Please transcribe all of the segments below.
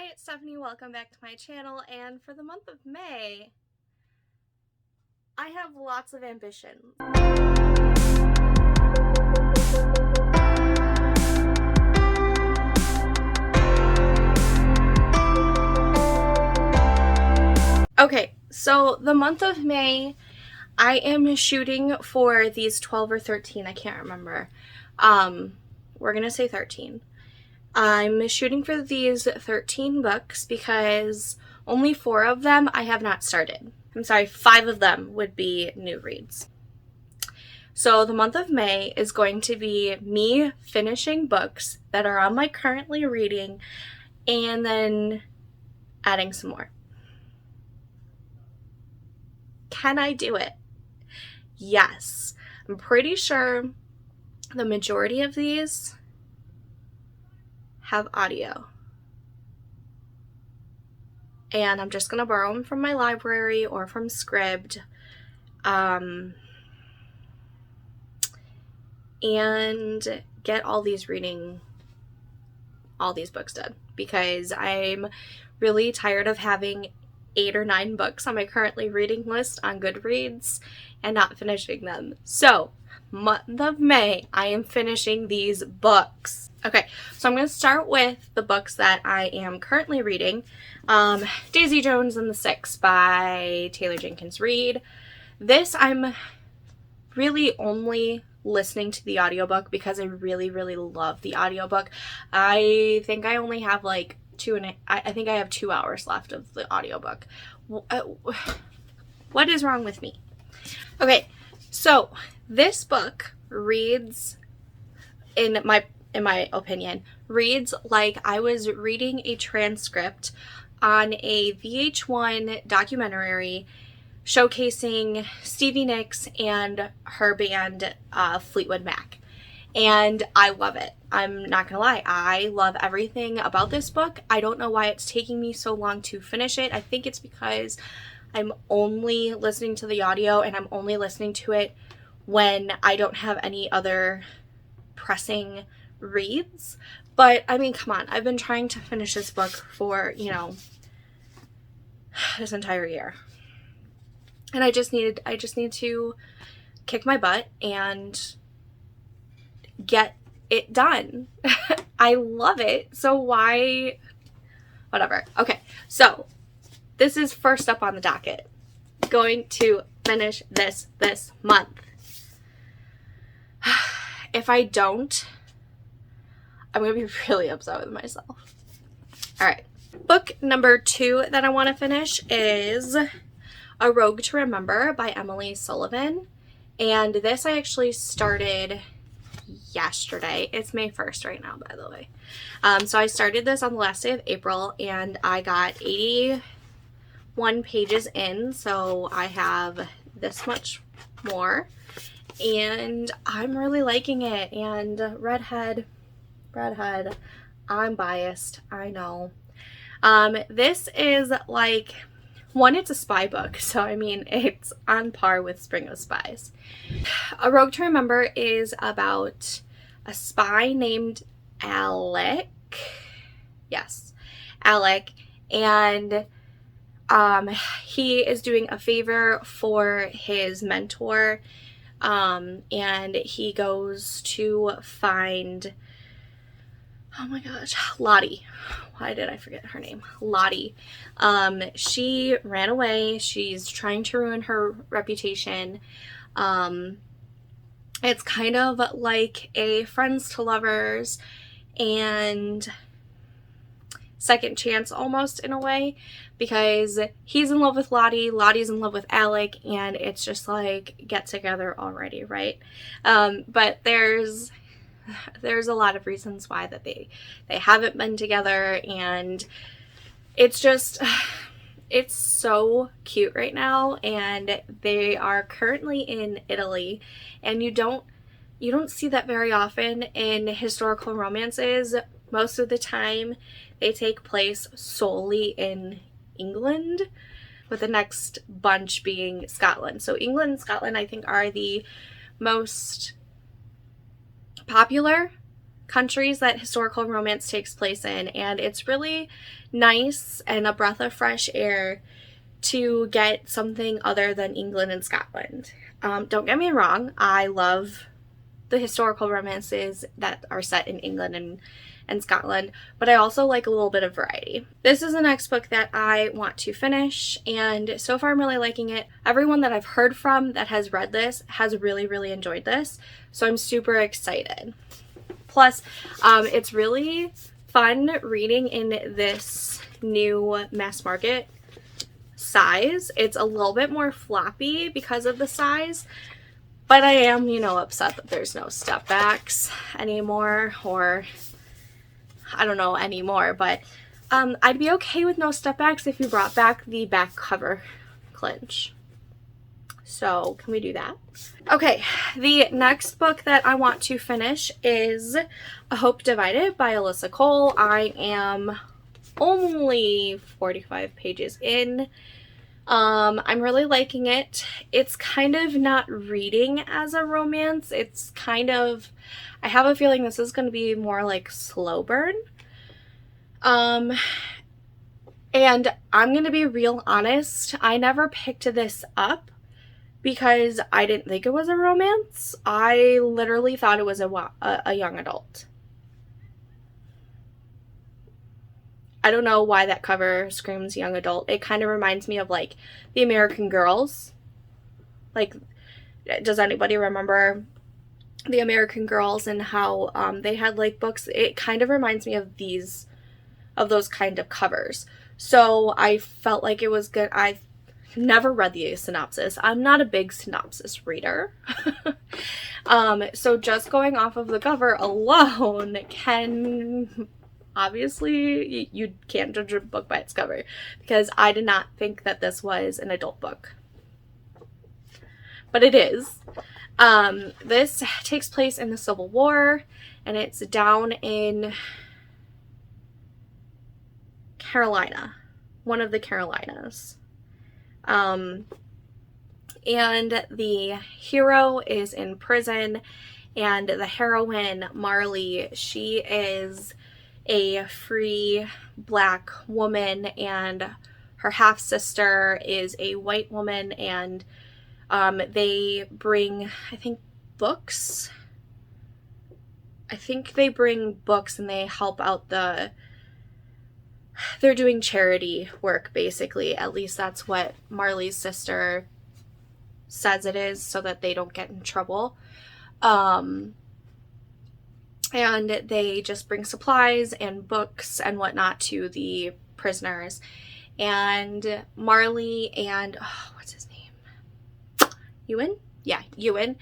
Hi, it's Stephanie. Welcome back to my channel. And for the month of May, I have lots of ambitions. Okay, so the month of May, I am shooting for these 12 or 13, I can't remember. We're gonna say 13. I'm shooting for these 13 books because only 4 of them I have not started. I'm sorry, 5 of them would be new reads. So the month of May is going to be me finishing books that are on my currently reading and then adding some more. Can I do it? Yes. I'm pretty sure the majority of these have audio. And I'm just going to borrow them from my library or from Scribd. And get all these books done because I'm really tired of having 8 or 9 books on my currently reading list on Goodreads and not finishing them. So, month of May, I am finishing these books. Okay, so I'm going to start with the books that I am currently reading. Daisy Jones and the Six by Taylor Jenkins Reid. This I'm really only listening to the audiobook because I really love the audiobook. I think I only have like I think I have 2 hours left of the audiobook. What is wrong with me? Okay, so this book reads, in my opinion, reads like I was reading a transcript on a VH1 documentary showcasing Stevie Nicks and her band Fleetwood Mac. And I love it. I'm not gonna lie, I love everything about this book. I don't know why it's taking me so long to finish it. I think it's because I'm only listening to the audio and I'm only listening to it when I don't have any other pressing reads. But I mean, come on, I've been trying to finish this book for, this entire year. And I just need to kick my butt and get it done. I love it. So why? Whatever. Okay. So this is first up on the docket. Going to finish this month. If I don't, I'm going to be really upset with myself. All right. Book number 2 that I want to finish is A Rogue to Remember by Emily Sullivan. And this I actually started yesterday. It's May 1st right now, by the way. So I started this on the last day of April and I got 81 pages in. So I have this much more and I'm really liking it. And redhead, I'm biased, I know. This is like, one, it's a spy book, so I mean, it's on par with Spring of Spies. A Rogue to Remember is about a spy named Alec. Yes, Alec. And he is doing a favor for his mentor. And he goes to find, oh my gosh, Lottie. Why did I forget her name? Lottie. She ran away. She's trying to ruin her reputation. It's kind of like a friends to lovers and second chance almost in a way, because he's in love with Lottie, Lottie's in love with Alec, and it's just like, get together already, right? But there's a lot of reasons why that they haven't been together, and it's just, it's so cute right now. And they are currently in Italy, and you don't see that very often in historical romances. Most of the time they take place solely in England, with the next bunch being Scotland. So England and Scotland, I think, are the most popular countries that historical romance takes place in, and it's really nice and a breath of fresh air to get something other than England and Scotland. Don't get me wrong, I love the historical romances that are set in England and Scotland, but I also like a little bit of variety. This is the next book that I want to finish, and so far I'm really liking it. Everyone that I've heard from that has read this has really, really enjoyed this, so I'm super excited. Plus, it's really fun reading in this new mass market size. It's a little bit more floppy because of the size, but I am, you know, upset that there's no step backs anymore, or I don't know anymore, but I'd be okay with no step backs if you brought back the back cover clinch. So can we do that? Okay, the next book that I want to finish is A Hope Divided by Alyssa Cole. I am only 45 pages in. I'm really liking it. It's kind of not reading as a romance. It's kind of, I have a feeling this is going to be more like slow burn. And I'm going to be real honest. I never picked this up because I didn't think it was a romance. I literally thought it was a young adult. I don't know why that cover screams young adult. It kind of reminds me of like the American Girls. Like, does anybody remember the American Girls and how they had like books? It kind of reminds me of those kind of covers. So I felt like it was good. I've never read the synopsis. I'm not a big synopsis reader. So just going off of the cover alone can... Obviously, you can't judge a book by its cover, because I did not think that this was an adult book. But it is. This takes place in the Civil War, and it's down in Carolina, one of the Carolinas. And the hero is in prison, and the heroine, Marley, she is a free black woman, and her half-sister is a white woman, and they bring, I think, books. I think they bring books and they help out they're doing charity work, basically. At least that's what Marley's sister says it is, so that they don't get in trouble. And they just bring supplies and books and whatnot to the prisoners. And Marley and, what's his name? Ewan? Yeah, Ewan.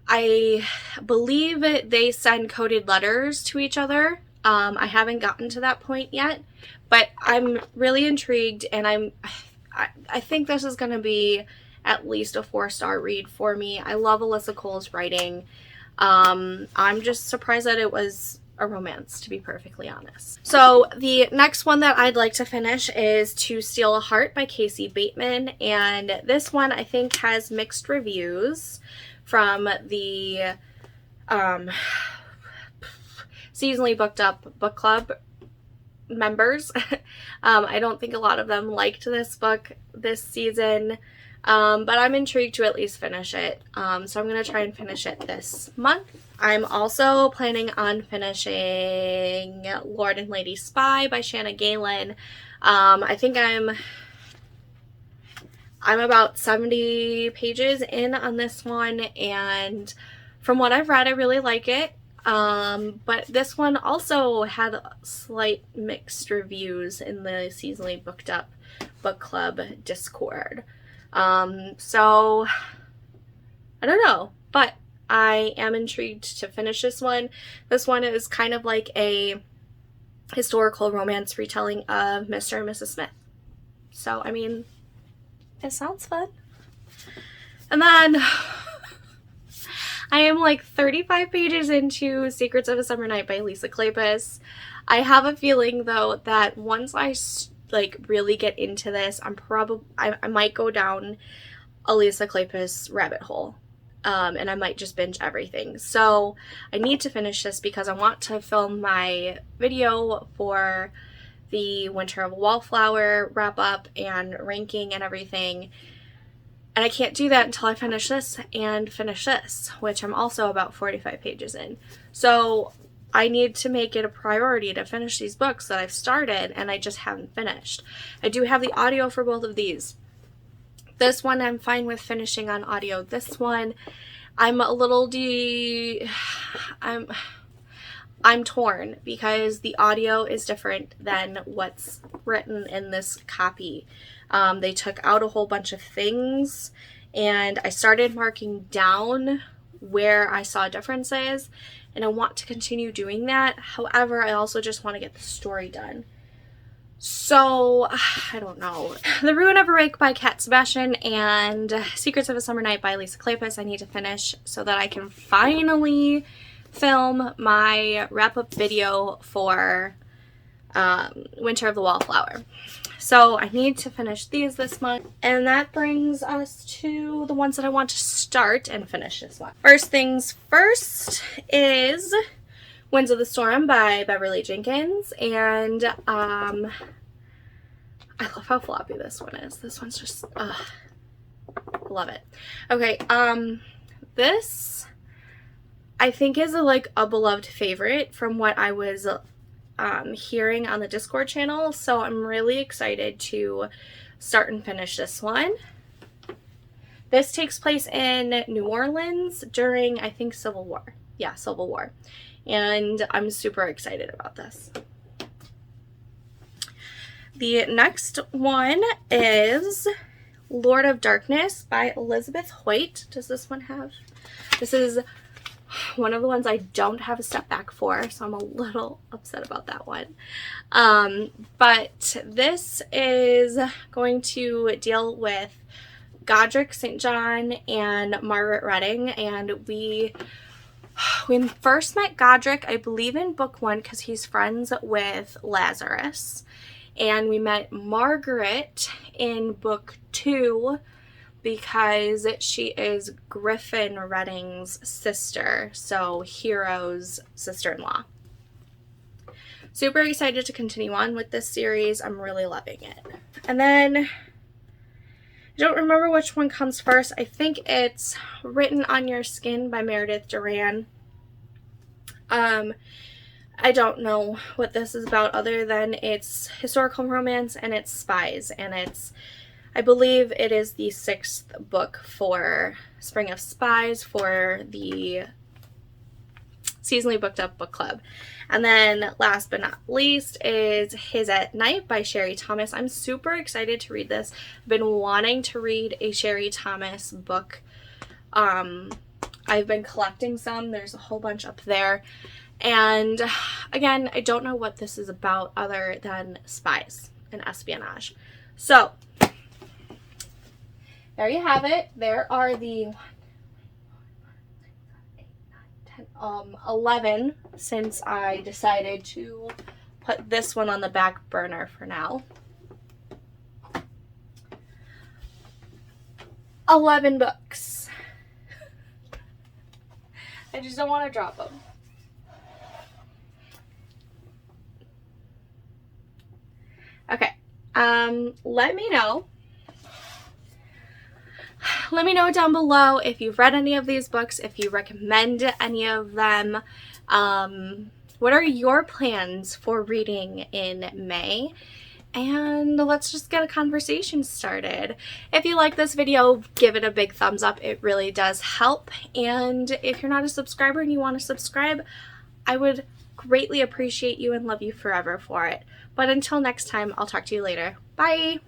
I believe they send coded letters to each other. I haven't gotten to that point yet, but I'm really intrigued, and I think this is going to be at least a 4-star read for me. I love Alyssa Cole's writing. I'm just surprised that it was a romance, to be perfectly honest. So the next one that I'd like to finish is To Steal a Heart by Casey Bateman, and this one I think has mixed reviews from the seasonally booked up book club members. I don't think a lot of them liked this book this season. But I'm intrigued to at least finish it. So I'm going to try and finish it this month. I'm also planning on finishing Lord and Lady Spy by Shanna Galen. I think I'm about 70 pages in on this one, and from what I've read, I really like it. But this one also had slight mixed reviews in the seasonally booked up book club Discord. So I don't know, but I am intrigued to finish this one. This one is kind of like a historical romance retelling of Mr. and Mrs. Smith. So, I mean, it sounds fun. And then I am like 35 pages into Secrets of a Summer Night by Lisa Kleypas. I have a feeling though that once I like really get into this, I might go down a Lisa Kleypas rabbit hole. and I might just binge everything. So I need to finish this because I want to film my video for the Winter of a Wallflower wrap up and ranking and everything. And I can't do that until I finish this and finish this, which I'm also about 45 pages in. So I need to make it a priority to finish these books that I've started and I just haven't finished. I do have the audio for both of these. This one I'm fine with finishing on audio. This one I'm a little I'm torn because the audio is different than what's written in this copy. They took out a whole bunch of things and I started marking down where I saw differences, and I want to continue doing that. However, I also just want to get the story done. So, I don't know. The Ruin of a Rake by Kat Sebastian and Secrets of a Summer Night by Lisa Kleypas I need to finish so that I can finally film my wrap-up video for Winter of the Wallflower. So I need to finish these this month, and that brings us to the ones that I want to start and finish this month. First things first is Winds of the Storm by Beverly Jenkins, and I love how floppy this one is. This one's just, love it. Okay, this I think is a beloved favorite from what I was hearing on the Discord channel, so I'm really excited to start and finish this one. This takes place in New Orleans during, I think, Civil War. Yeah, Civil War. And I'm super excited about this. The next one is Lord of Darkness by Elizabeth Hoyt. Does this one have? This is one of the ones I don't have a step back for, so I'm a little upset about that one. But this is going to deal with Godric St. John and Margaret Redding, and we first met Godric, I believe, in book 1 because he's friends with Lazarus, and we met Margaret in book 2 because she is Griffin Redding's sister, so Hero's sister-in-law. Super excited to continue on with this series. I'm really loving it. And then I don't remember which one comes first. I think it's Written on Your Skin by Meredith Duran. I don't know what this is about other than it's historical romance and it's spies, and I believe it is the 6th book for Spring of Spies for the seasonally booked up book club. And then last but not least is His at Night by Sherry Thomas. I'm super excited to read this. I've been wanting to read a Sherry Thomas book. I've been collecting some. There's a whole bunch up there. And again, I don't know what this is about other than spies and espionage. So there you have it. There are the 11 since I decided to put this one on the back burner for now. 11 books. I just don't want to drop them. Okay. Let me know. Let me know down below if you've read any of these books, if you recommend any of them. What are your plans for reading in May? And let's just get a conversation started. If you like this video, give it a big thumbs up. It really does help. And if you're not a subscriber and you want to subscribe, I would greatly appreciate you and love you forever for it. But until next time, I'll talk to you later. Bye!